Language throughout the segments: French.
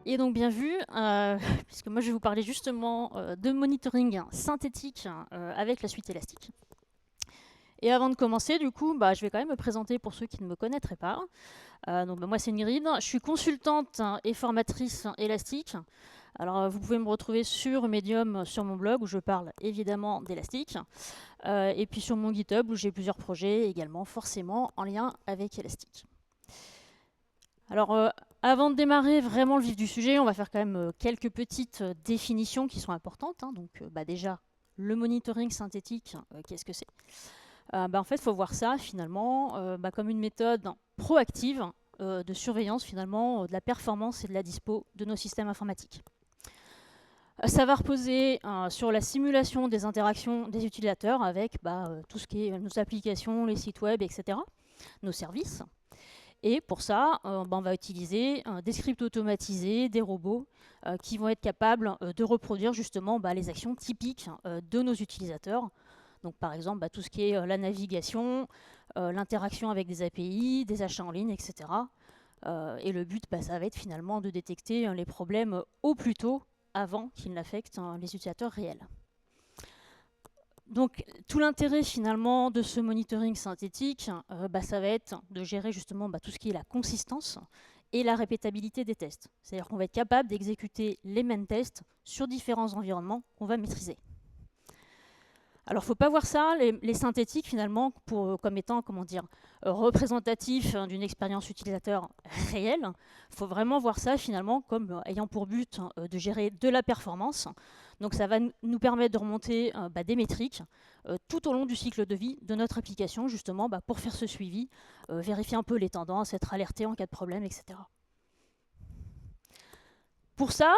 Et donc bien vu, puisque moi je vais vous parler justement de monitoring synthétique avec la suite élastique. Et avant de commencer, du coup, je vais quand même me présenter pour ceux qui ne me connaîtraient pas. Moi c'est Ingrid, je suis consultante et formatrice élastique. Alors vous pouvez me retrouver sur Medium, sur mon blog où je parle évidemment d'élastique. Et puis sur mon GitHub où j'ai plusieurs projets également forcément en lien avec élastique. Alors, avant de démarrer vraiment le vif du sujet, on va faire quand même quelques petites définitions qui sont importantes, hein. Donc, déjà, le monitoring synthétique, qu'est-ce que c'est? En fait, il faut voir ça finalement comme une méthode proactive de surveillance finalement de la performance et de la dispo de nos systèmes informatiques. Ça va reposer sur la simulation des interactions des utilisateurs avec tout ce qui est nos applications, les sites web, etc., nos services. Et pour ça, on va utiliser des scripts automatisés, des robots qui vont être capables de reproduire justement les actions typiques de nos utilisateurs. Donc par exemple, tout ce qui est la navigation, l'interaction avec des API, des achats en ligne, etc. Et le but, ça va être finalement de détecter les problèmes au plus tôt avant qu'ils n'affectent les utilisateurs réels. Donc tout l'intérêt finalement de ce monitoring synthétique, ça va être de gérer justement tout ce qui est la consistance et la répétabilité des tests. C'est-à-dire qu'on va être capable d'exécuter les mêmes tests sur différents environnements qu'on va maîtriser. Alors, il ne faut pas voir ça, les synthétiques, finalement, comme étant, représentatifs d'une expérience utilisateur réelle. Il faut vraiment voir ça, finalement, comme ayant pour but de gérer de la performance. Donc, ça va nous permettre de remonter des métriques tout au long du cycle de vie de notre application, justement, pour faire ce suivi, vérifier un peu les tendances, être alerté en cas de problème, etc. Pour ça,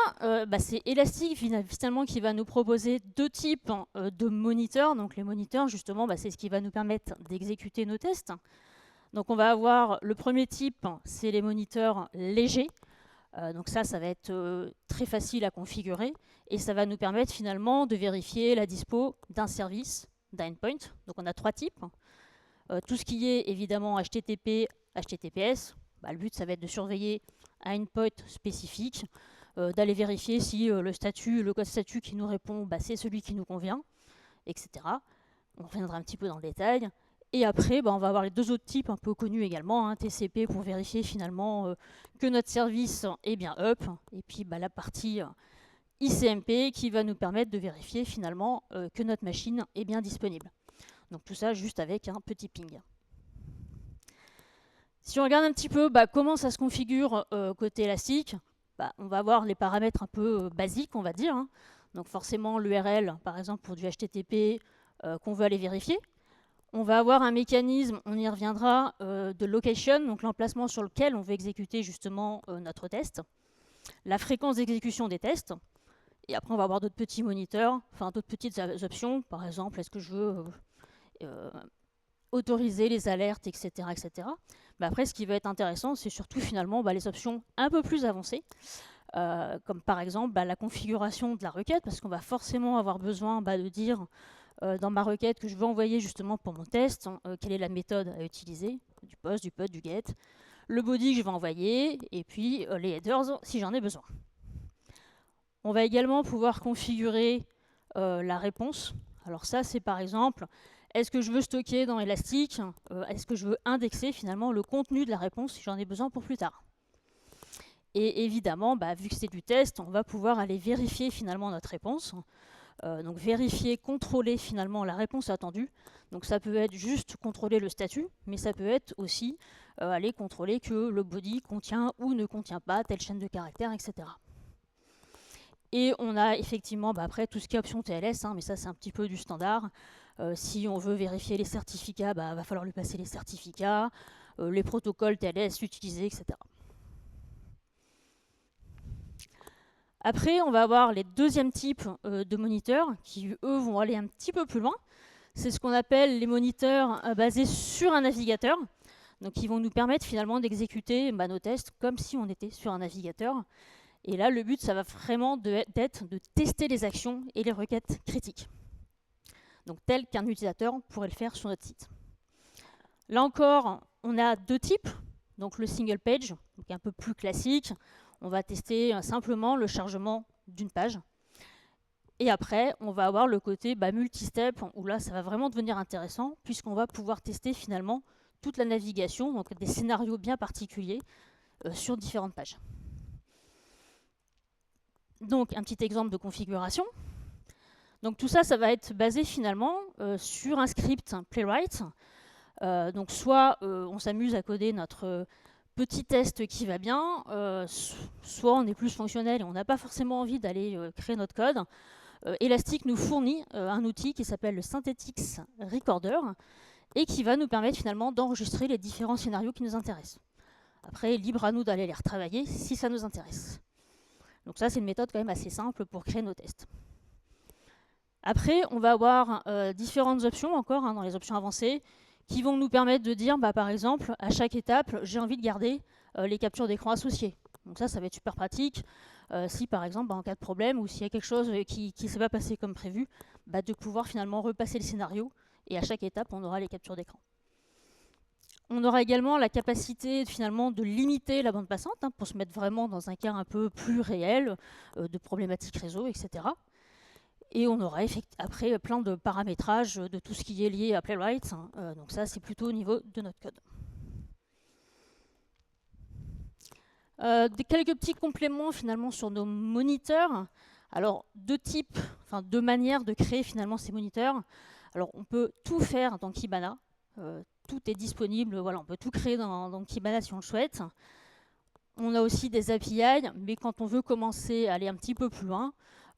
c'est Elastic finalement qui va nous proposer deux types de moniteurs. Donc les moniteurs, justement, c'est ce qui va nous permettre d'exécuter nos tests. Donc on va avoir le premier type, c'est les moniteurs légers. Donc ça va être très facile à configurer et ça va nous permettre finalement de vérifier la dispo d'un service, d'un endpoint. Donc on a trois types. Tout ce qui est évidemment HTTP, HTTPS, le but ça va être de surveiller un endpoint spécifique, d'aller vérifier si le code statut qui nous répond, c'est celui qui nous convient, etc. On reviendra un petit peu dans le détail. Et après, on va avoir les deux autres types un peu connus également, hein, TCP pour vérifier finalement que notre service est bien up, et puis la partie ICMP qui va nous permettre de vérifier finalement que notre machine est bien disponible. Donc tout ça juste avec un petit ping. Si on regarde un petit peu comment ça se configure côté élastique, on va avoir les paramètres un peu basiques, on va dire, hein. Donc forcément l'URL, par exemple pour du HTTP qu'on veut aller vérifier. On va avoir un mécanisme, on y reviendra, de location, donc l'emplacement sur lequel on veut exécuter justement notre test. La fréquence d'exécution des tests. Et après on va avoir d'autres petits moniteurs, enfin d'autres petites options. Par exemple, est-ce que je veux autoriser les alertes, etc. etc. Mais après, ce qui va être intéressant, c'est surtout finalement les options un peu plus avancées, comme par exemple la configuration de la requête, parce qu'on va forcément avoir besoin de dire dans ma requête que je veux envoyer justement pour mon test, quelle est la méthode à utiliser, du post, du put, du get, le body que je vais envoyer, et puis les headers si j'en ai besoin. On va également pouvoir configurer la réponse. Alors ça, c'est par exemple, est-ce que je veux stocker dans Elastic, est-ce que je veux indexer finalement le contenu de la réponse si j'en ai besoin pour plus tard. Et évidemment, vu que c'est du test, on va pouvoir aller vérifier finalement notre réponse. Donc vérifier, contrôler finalement la réponse attendue. Donc ça peut être juste contrôler le statut, mais ça peut être aussi aller contrôler que le body contient ou ne contient pas telle chaîne de caractères, etc. Et on a effectivement après tout ce qui est option TLS, mais ça c'est un petit peu du standard. Si on veut vérifier les certificats, va falloir lui passer les certificats, les protocoles TLS utilisés, etc. Après, on va avoir les deuxièmes types de moniteurs qui, eux, vont aller un petit peu plus loin. C'est ce qu'on appelle les moniteurs basés sur un navigateur. Donc, ils vont nous permettre finalement d'exécuter nos tests comme si on était sur un navigateur. Et là, le but, ça va vraiment d'être de tester les actions et les requêtes critiques. Donc, tel qu'un utilisateur pourrait le faire sur notre site. Là encore, on a deux types. Donc, le single page, donc un peu plus classique. on va tester simplement le chargement d'une page. Et après, on va avoir le côté multi-step, où là, ça va vraiment devenir intéressant, puisqu'on va pouvoir tester finalement toute la navigation, donc des scénarios bien particuliers sur différentes pages. Donc, un petit exemple de configuration. Donc, tout ça, ça va être basé finalement sur un script Playwright. Donc, soit on s'amuse à coder notre petit test qui va bien, soit on est plus fonctionnel et on n'a pas forcément envie d'aller créer notre code. Elastic nous fournit un outil qui s'appelle le Synthetics Recorder et qui va nous permettre finalement d'enregistrer les différents scénarios qui nous intéressent. Après, libre à nous d'aller les retravailler si ça nous intéresse. Donc ça, c'est une méthode quand même assez simple pour créer nos tests. Après, on va avoir différentes options encore dans les options avancées qui vont nous permettre de dire, par exemple, à chaque étape, j'ai envie de garder les captures d'écran associées. Donc ça va être super pratique. Si par exemple, en cas de problème ou s'il y a quelque chose qui ne s'est pas passé comme prévu, de pouvoir finalement repasser le scénario et à chaque étape, on aura les captures d'écran. On aura également la capacité finalement de limiter la bande passante pour se mettre vraiment dans un cas un peu plus réel de problématiques réseau, etc. Et on aura après plein de paramétrages de tout ce qui est lié à Playwright. Donc ça, c'est plutôt au niveau de notre code. Quelques petits compléments finalement sur nos moniteurs. Alors, deux manières de créer finalement ces moniteurs. Alors, on peut tout faire dans Kibana. Tout est disponible, voilà, on peut tout créer dans Kibana si on le souhaite. On a aussi des API, mais quand on veut commencer à aller un petit peu plus loin,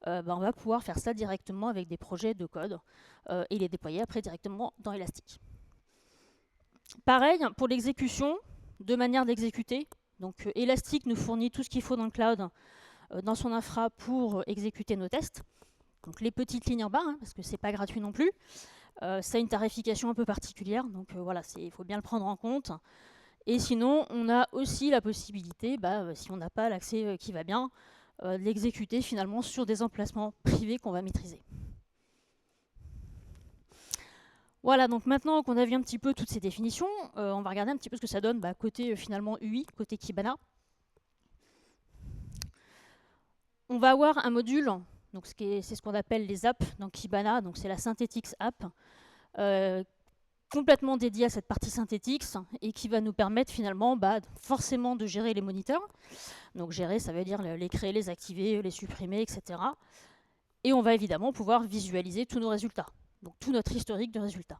on va pouvoir faire ça directement avec des projets de code et les déployer après directement dans Elastic. Pareil, pour l'exécution, deux manières d'exécuter. Donc Elastic nous fournit tout ce qu'il faut dans le cloud, dans son infra pour exécuter nos tests. Donc les petites lignes en bas, parce que c'est pas gratuit non plus. Ça a une tarification un peu particulière, donc voilà, il faut bien le prendre en compte. Et sinon, on a aussi la possibilité, si on n'a pas l'accès qui va bien, de l'exécuter finalement sur des emplacements privés qu'on va maîtriser. Voilà, donc maintenant qu'on a vu un petit peu toutes ces définitions, on va regarder un petit peu ce que ça donne côté finalement UI, côté Kibana. On va avoir un module, donc c'est ce qu'on appelle les apps dans Kibana, donc c'est la Synthetics App, complètement dédiée à cette partie Synthetics et qui va nous permettre finalement forcément de gérer les moniteurs. Donc gérer, ça veut dire les créer, les activer, les supprimer, etc. Et on va évidemment pouvoir visualiser tous nos résultats, donc tout notre historique de résultats.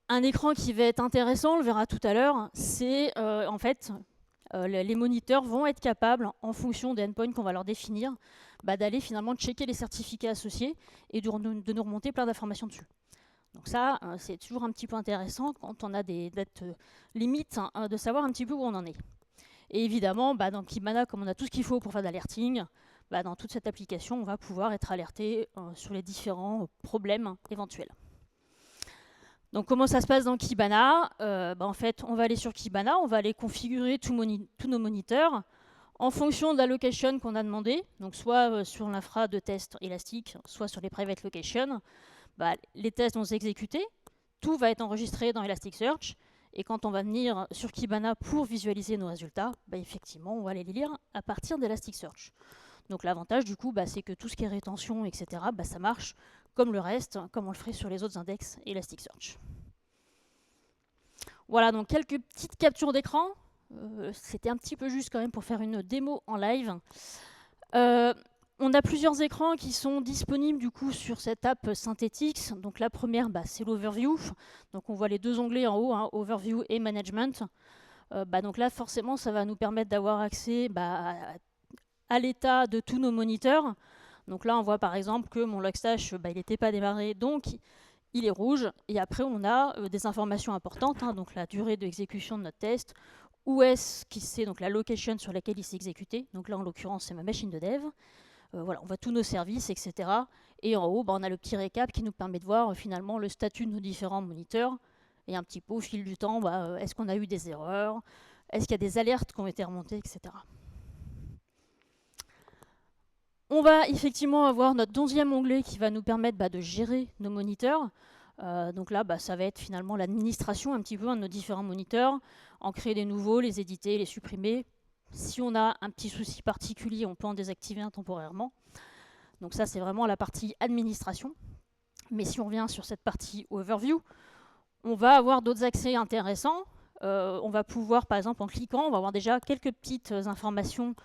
Un écran qui va être intéressant, on le verra tout à l'heure, c'est en fait les moniteurs vont être capables, en fonction des endpoints qu'on va leur définir, d'aller finalement checker les certificats associés et de nous remonter plein d'informations dessus. Donc ça, c'est toujours un petit peu intéressant quand on a des dates limites, de savoir un petit peu où on en est. Et évidemment, dans Kibana, comme on a tout ce qu'il faut pour faire de l'alerting, dans toute cette application, on va pouvoir être alerté sur les différents problèmes éventuels. Donc comment ça se passe dans Kibana? En fait, on va aller sur Kibana, on va aller configurer tous nos moniteurs en fonction de la location qu'on a demandé, donc soit sur l'infra de test Elastic, soit sur les private locations. Les tests vont s'exécuter, tout va être enregistré dans Elasticsearch, et quand on va venir sur Kibana pour visualiser nos résultats, effectivement, on va les lire à partir d'Elasticsearch. Donc l'avantage du coup, c'est que tout ce qui est rétention, etc., ça marche comme le reste, comme on le ferait sur les autres index Elasticsearch. Voilà, donc quelques petites captures d'écran. C'était un petit peu juste quand même pour faire une démo en live. On a plusieurs écrans qui sont disponibles du coup sur cette app Synthetics. Donc la première, c'est l'Overview. Donc on voit les deux onglets en haut, Overview et Management. Donc là, forcément, ça va nous permettre d'avoir accès à l'état de tous nos moniteurs. Donc là, on voit par exemple que mon Logstash, il n'était pas démarré, donc il est rouge. Et après, on a des informations importantes, donc la durée d'exécution de notre test, où est-ce que c'est donc la location sur laquelle il s'est exécuté. Donc là, en l'occurrence, c'est ma machine de dev. Voilà, on voit tous nos services, etc. Et en haut, on a le petit récap qui nous permet de voir finalement le statut de nos différents moniteurs. Et un petit peu au fil du temps, est-ce qu'on a eu des erreurs? Est-ce qu'il y a des alertes qui ont été remontées, etc. On va effectivement avoir notre 11e onglet qui va nous permettre de gérer nos moniteurs. Donc là, ça va être finalement l'administration un petit peu de nos différents moniteurs, en créer des nouveaux, les éditer, les supprimer, Si on a un petit souci particulier, on peut en désactiver un temporairement. Donc ça, c'est vraiment la partie administration. Mais si on revient sur cette partie overview, on va avoir d'autres accès intéressants. On va pouvoir, par exemple, en cliquant, on va avoir déjà quelques petites informations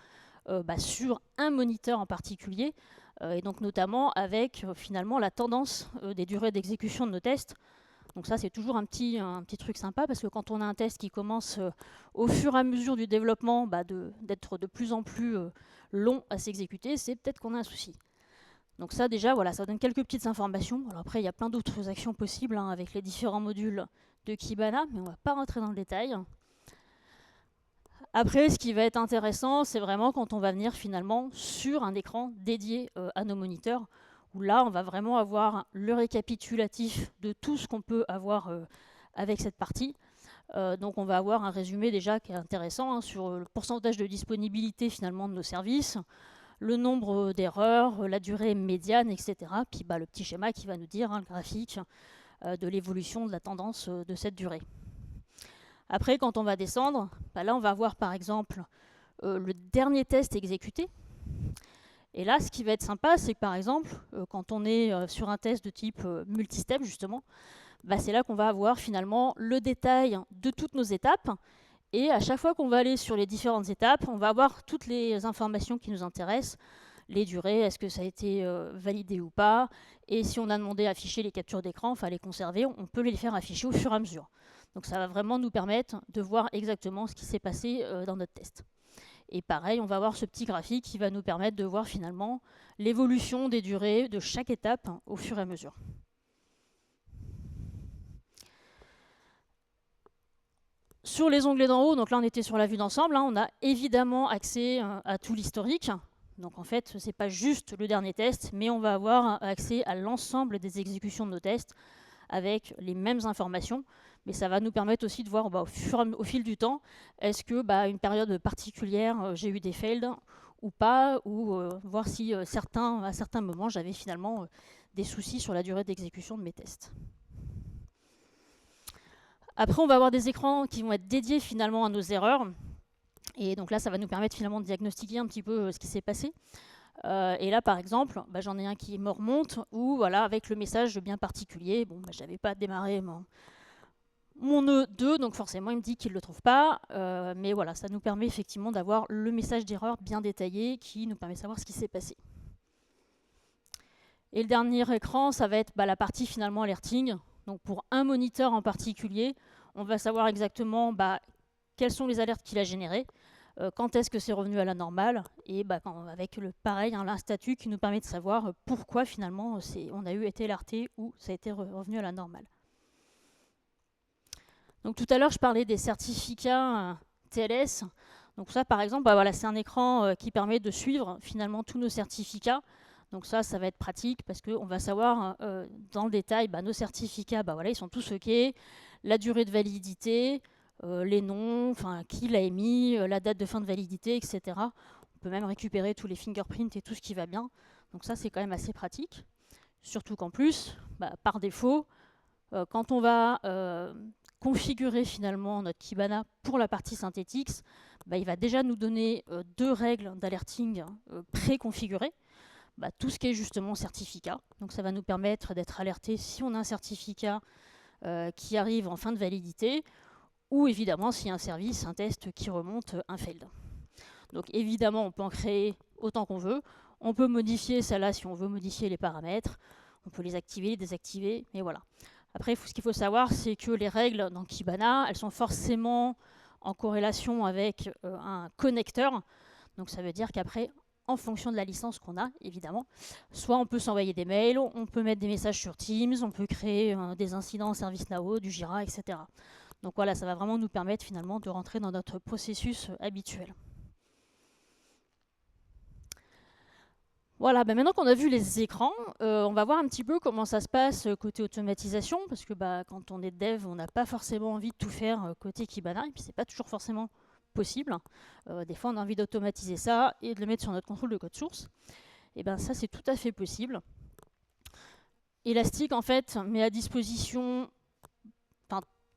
sur un moniteur en particulier, et donc notamment avec finalement la tendance des durées d'exécution de nos tests. Donc ça, c'est toujours un petit truc sympa, parce que quand on a un test qui commence au fur et à mesure du développement d'être de plus en plus long à s'exécuter, c'est peut-être qu'on a un souci. Donc ça déjà, voilà, ça donne quelques petites informations. Alors après, il y a plein d'autres actions possibles avec les différents modules de Kibana, mais on ne va pas rentrer dans le détail. Après, ce qui va être intéressant, c'est vraiment quand on va venir finalement sur un écran dédié à nos moniteurs, où là, on va vraiment avoir le récapitulatif de tout ce qu'on peut avoir avec cette partie. Donc on va avoir un résumé déjà qui est intéressant sur le pourcentage de disponibilité finalement de nos services, le nombre d'erreurs, la durée médiane, etc. Puis le petit schéma qui va nous dire, le graphique, de l'évolution de la tendance de cette durée. Après, quand on va descendre, là on va voir par exemple le dernier test exécuté. Et là, ce qui va être sympa, c'est que par exemple, quand on est sur un test de type multistep justement, c'est là qu'on va avoir finalement le détail de toutes nos étapes. Et à chaque fois qu'on va aller sur les différentes étapes, on va avoir toutes les informations qui nous intéressent, les durées, est-ce que ça a été validé ou pas, et si on a demandé à afficher les captures d'écran, enfin les conserver, on peut les faire afficher au fur et à mesure. Donc ça va vraiment nous permettre de voir exactement ce qui s'est passé dans notre test. Et pareil, on va avoir ce petit graphique qui va nous permettre de voir finalement l'évolution des durées de chaque étape au fur et à mesure. Sur les onglets d'en haut, donc là on était sur la vue d'ensemble, on a évidemment accès à tout l'historique. Donc en fait, ce n'est pas juste le dernier test, mais on va avoir accès à l'ensemble des exécutions de nos tests avec les mêmes informations. Mais ça va nous permettre aussi de voir au fil du temps, est-ce que une période particulière, j'ai eu des fails ou pas, ou voir si à certains moments, j'avais finalement des soucis sur la durée d'exécution de mes tests. Après, on va avoir des écrans qui vont être dédiés finalement à nos erreurs. Et donc là, ça va nous permettre finalement de diagnostiquer un petit peu ce qui s'est passé. Et là, par exemple, j'en ai un qui me remonte, où voilà, avec le message bien particulier, j'avais pas démarré mon nœud 2, donc forcément, il me dit qu'il ne le trouve pas. Mais voilà, ça nous permet effectivement d'avoir le message d'erreur bien détaillé, qui nous permet de savoir ce qui s'est passé. Et le dernier écran, ça va être la partie finalement alerting. Donc pour un moniteur en particulier, on va savoir exactement quelles sont les alertes qu'il a générées, quand est-ce que c'est revenu à la normale, et avec un statut qui nous permet de savoir pourquoi finalement on a été alerté ou ça a été revenu à la normale. Donc tout à l'heure, je parlais des certificats TLS. Donc ça, par exemple, c'est un écran qui permet de suivre finalement tous nos certificats. Donc ça va être pratique parce qu'on va savoir dans le détail nos certificats, ils sont tous OK, la durée de validité, les noms, qui l'a émis, la date de fin de validité, etc. On peut même récupérer tous les fingerprints et tout ce qui va bien. Donc ça, c'est quand même assez pratique. Surtout qu'en plus, par défaut, quand on va configurer finalement notre Kibana pour la partie Synthetix, il va déjà nous donner 2 règles d'alerting préconfigurées. Tout ce qui est justement certificat. Donc ça va nous permettre d'être alerté si on a un certificat qui arrive en fin de validité, ou évidemment s'il y a un service, un test qui remonte un failed. Donc évidemment, on peut en créer autant qu'on veut. On peut modifier celle-là si on veut modifier les paramètres. On peut les activer, les désactiver, mais voilà. Après, ce qu'il faut savoir, c'est que les règles dans Kibana, elles sont forcément en corrélation avec un connecteur. Donc ça veut dire qu'après, en fonction de la licence qu'on a, évidemment. Soit on peut s'envoyer des mails, on peut mettre des messages sur Teams, on peut créer des incidents en ServiceNow, du Jira, etc. Donc voilà, ça va vraiment nous permettre finalement de rentrer dans notre processus habituel. Voilà, maintenant qu'on a vu les écrans, on va voir un petit peu comment ça se passe côté automatisation, parce que quand on est dev, on n'a pas forcément envie de tout faire côté Kibana, et puis c'est pas toujours forcément possible. Des fois, on a envie d'automatiser ça et de le mettre sur notre contrôle de code source. Et ça, c'est tout à fait possible. Elastic, en fait, met à disposition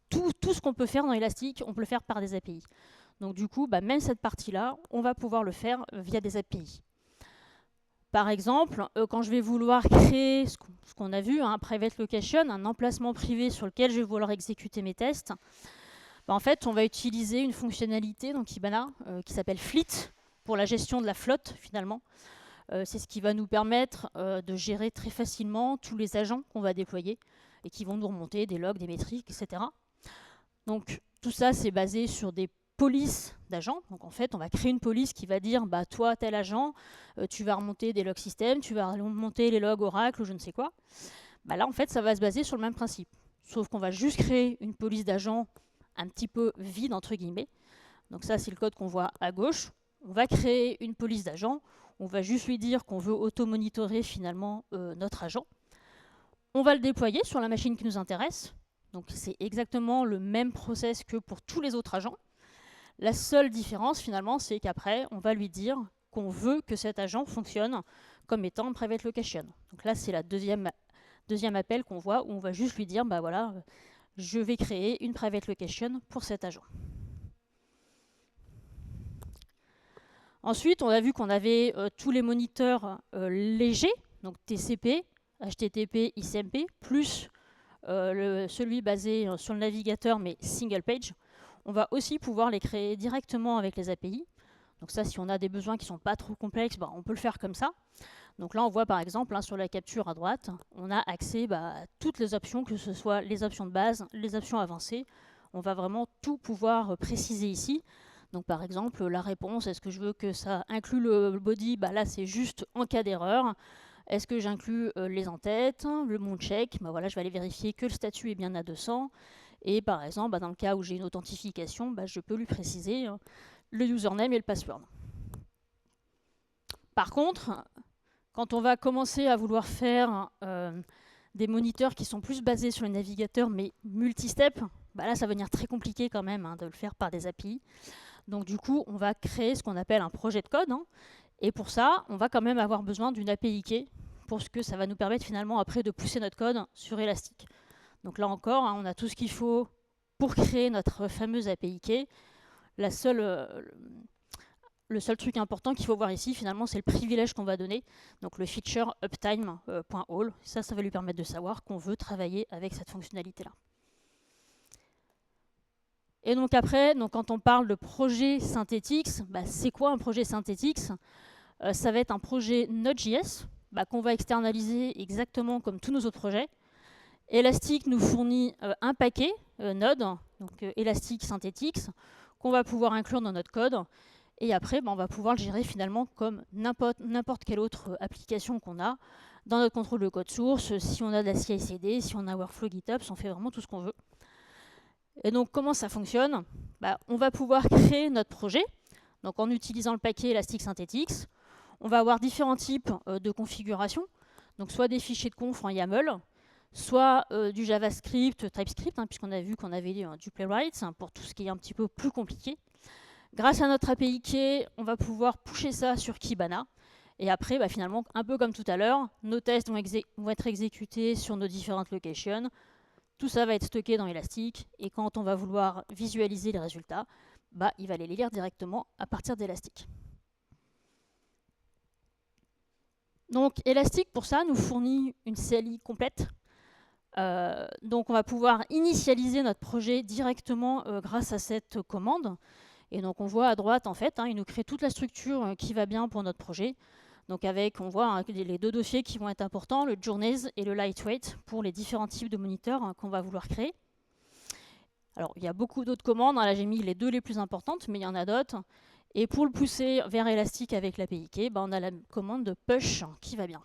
tout ce qu'on peut faire dans Elastic, on peut le faire par des API. Donc du coup, même cette partie-là, on va pouvoir le faire via des API. Par exemple, quand je vais vouloir créer ce qu'on a vu, un private location, un emplacement privé sur lequel je vais vouloir exécuter mes tests, en fait, on va utiliser une fonctionnalité dans Kibana qui s'appelle Fleet pour la gestion de la flotte, finalement. C'est ce qui va nous permettre de gérer très facilement tous les agents qu'on va déployer et qui vont nous remonter des logs, des métriques, etc. Donc, tout ça, c'est basé sur des police d'agents. Donc en fait, on va créer une police qui va dire toi, tel agent, tu vas remonter des logs système, tu vas remonter les logs Oracle ou je ne sais quoi. Là, en fait, ça va se baser sur le même principe. Sauf qu'on va juste créer une police d'agents un petit peu vide, entre guillemets. Donc ça, c'est le code qu'on voit à gauche. On va créer une police d'agents. On va juste lui dire qu'on veut auto-monitorer finalement notre agent. On va le déployer sur la machine qui nous intéresse. Donc c'est exactement le même process que pour tous les autres agents. La seule différence, finalement, c'est qu'après, on va lui dire qu'on veut que cet agent fonctionne comme étant en private location. Donc là, c'est la deuxième appel qu'on voit, où on va juste lui dire, voilà, je vais créer une private location pour cet agent. Ensuite, on a vu qu'on avait tous les moniteurs légers, donc TCP, HTTP, ICMP, plus celui basé sur le navigateur, mais single page. On va aussi pouvoir les créer directement avec les API. Donc ça, si on a des besoins qui ne sont pas trop complexes, on peut le faire comme ça. Donc là, on voit par exemple sur la capture à droite, on a accès à toutes les options, que ce soit les options de base, les options avancées. On va vraiment tout pouvoir préciser ici. Donc par exemple, la réponse, est-ce que je veux que ça inclue le body? Là, c'est juste en cas d'erreur. Est-ce que j'inclus les en-têtes, le mon check? Voilà, je vais aller vérifier que le statut est bien à 200. Et par exemple, dans le cas où j'ai une authentification, je peux lui préciser le username et le password. Par contre, quand on va commencer à vouloir faire des moniteurs qui sont plus basés sur les navigateurs, mais multi-step, là, ça va devenir très compliqué quand même de le faire par des API. Donc du coup, on va créer ce qu'on appelle un projet de code. Et pour ça, on va quand même avoir besoin d'une API key, pour ce que ça va nous permettre finalement après de pousser notre code sur Elastic. Donc là encore, on a tout ce qu'il faut pour créer notre fameuse API key. Le seul truc important qu'il faut voir ici, finalement, c'est le privilège qu'on va donner. Donc le feature uptime.all. Ça va lui permettre de savoir qu'on veut travailler avec cette fonctionnalité-là. Et donc après, quand on parle de projet Synthetix, c'est quoi un projet Synthetix? Ça va être un projet Node.js qu'on va externaliser exactement comme tous nos autres projets. Elastic nous fournit un paquet Node, donc Elastic Synthetix, qu'on va pouvoir inclure dans notre code. Et après, on va pouvoir le gérer finalement comme n'importe quelle autre application qu'on a dans notre contrôle de code source. Si on a de la CI/CD, si on a Workflow GitHub, on fait vraiment tout ce qu'on veut. Et donc, comment ça fonctionne? On va pouvoir créer notre projet, donc en utilisant le paquet Elastic Synthetix. On va avoir différents types de configurations, donc soit des fichiers de conf en YAML, soit du JavaScript, TypeScript, puisqu'on a vu qu'on avait du Playwright pour tout ce qui est un petit peu plus compliqué. Grâce à notre API key, on va pouvoir pusher ça sur Kibana. Et après, finalement, un peu comme tout à l'heure, nos tests vont être exécutés sur nos différentes locations. Tout ça va être stocké dans Elastic. Et quand on va vouloir visualiser les résultats, il va les lire directement à partir d'Elastic. Donc Elastic, pour ça, nous fournit une CLI complète. Donc on va pouvoir initialiser notre projet directement grâce à cette commande. Et donc on voit à droite, en fait, il nous crée toute la structure qui va bien pour notre projet. Donc on voit les deux dossiers qui vont être importants, le journeys et le lightweight, pour les différents types de moniteurs qu'on va vouloir créer. Alors il y a beaucoup d'autres commandes, là j'ai mis les deux les plus importantes, mais il y en a d'autres. Et pour le pousser vers Elastic avec l'API key, on a la commande de push qui va bien.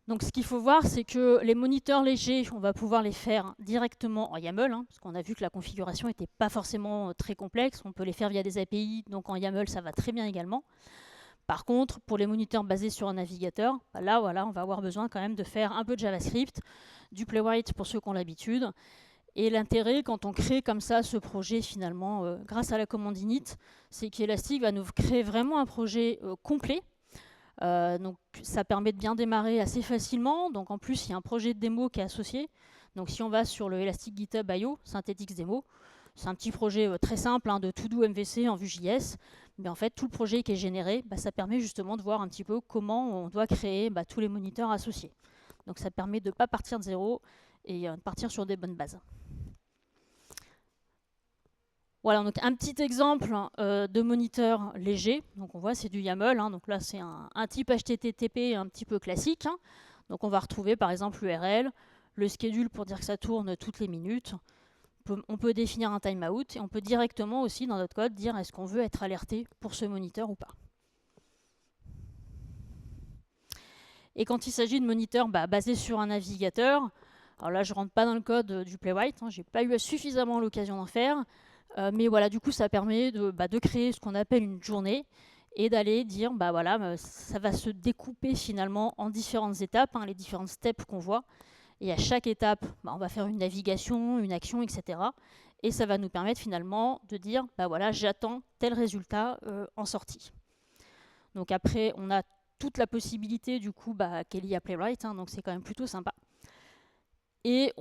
Donc ce qu'il faut voir, c'est que les moniteurs légers, on va pouvoir les faire directement en YAML, parce qu'on a vu que la configuration n'était pas forcément très complexe. On peut les faire via des API, donc en YAML, ça va très bien également. Par contre, pour les moniteurs basés sur un navigateur, là, voilà, on va avoir besoin quand même de faire un peu de JavaScript, du Playwright pour ceux qui ont l'habitude. Et l'intérêt, quand on crée comme ça ce projet, finalement, grâce à la commande init, c'est qu'Elastic va nous créer vraiment un projet complet. Donc ça permet de bien démarrer assez facilement. Donc en plus, il y a un projet de démo qui est associé. Donc si on va sur le Elastic GitHub IO, Synthetix Demo, c'est un petit projet très simple hein, de to-do MVC en Vue.js. Mais en fait, tout le projet qui est généré, ça permet justement de voir un petit peu comment on doit créer tous les moniteurs associés. Donc ça permet de ne pas partir de zéro et de partir sur des bonnes bases. Voilà, donc un petit exemple de moniteur léger. Donc on voit c'est du YAML, hein, donc là c'est un type HTTP un petit peu classique. Hein. Donc on va retrouver par exemple l'URL, le schedule pour dire que ça tourne toutes les minutes. On peut définir un timeout et on peut directement aussi dans notre code dire est-ce qu'on veut être alerté pour ce moniteur ou pas. Et quand il s'agit de moniteurs basés sur un navigateur, alors là je ne rentre pas dans le code du Playwright, hein, j'ai pas eu suffisamment l'occasion d'en faire, mais voilà, du coup ça permet de créer ce qu'on appelle une journée et d'aller dire voilà, ça va se découper finalement en différentes étapes, hein, les différentes steps qu'on voit. Et à chaque étape, on va faire une navigation, une action, etc. Et ça va nous permettre finalement de dire, voilà, j'attends tel résultat en sortie. Donc après, on a toute la possibilité du coup qu'elle y a Playwright, hein, donc c'est quand même plutôt sympa. Et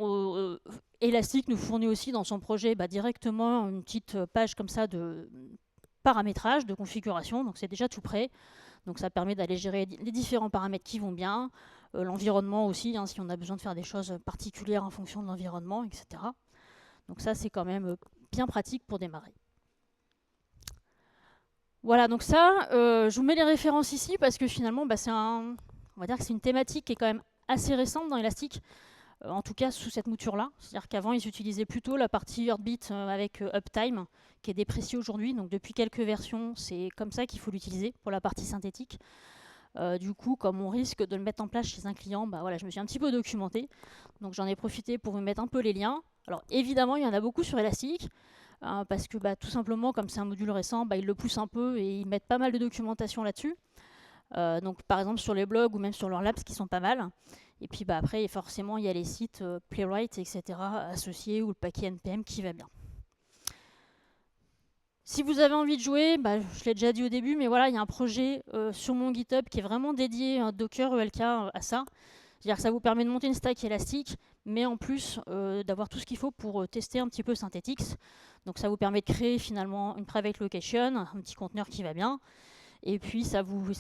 Elastic nous fournit aussi dans son projet directement une petite page comme ça de paramétrage, de configuration, donc c'est déjà tout prêt. Donc ça permet d'aller gérer les différents paramètres qui vont bien, l'environnement aussi, hein, si on a besoin de faire des choses particulières en fonction de l'environnement, etc. Donc ça, c'est quand même bien pratique pour démarrer. Voilà, donc ça, je vous mets les références ici parce que finalement, on va dire que c'est une thématique qui est quand même assez récente dans Elastic, en tout cas sous cette mouture-là. C'est-à-dire qu'avant, ils utilisaient plutôt la partie Heartbeat avec Uptime, qui est dépréciée aujourd'hui. Donc depuis quelques versions, c'est comme ça qu'il faut l'utiliser pour la partie synthétique. Du coup, comme on risque de le mettre en place chez un client, voilà, je me suis un petit peu documentée. Donc j'en ai profité pour vous mettre un peu les liens. Alors évidemment, il y en a beaucoup sur Elastic, parce que tout simplement, comme c'est un module récent, ils le poussent un peu et ils mettent pas mal de documentation là-dessus. Donc par exemple sur les blogs ou même sur leurs labs qui sont pas mal. Et puis après, forcément, il y a les sites Playwright, etc. associés ou le paquet NPM qui va bien. Si vous avez envie de jouer, je l'ai déjà dit au début, mais voilà, il y a un projet sur mon GitHub qui est vraiment dédié à Docker ELK à ça. C'est-à-dire que ça vous permet de monter une stack élastique, mais en plus d'avoir tout ce qu'il faut pour tester un petit peu Synthetix. Donc ça vous permet de créer finalement une private location, un petit conteneur qui va bien. Et puis c'est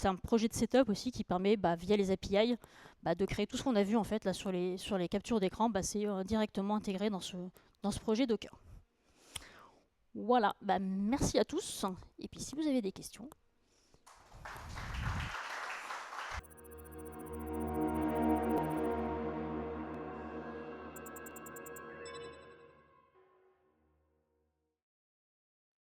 un projet de setup aussi qui permet, via les API, de créer tout ce qu'on a vu en fait là sur les captures d'écran. C'est directement intégré dans ce projet Docker. Voilà, merci à tous. Et puis si vous avez des questions,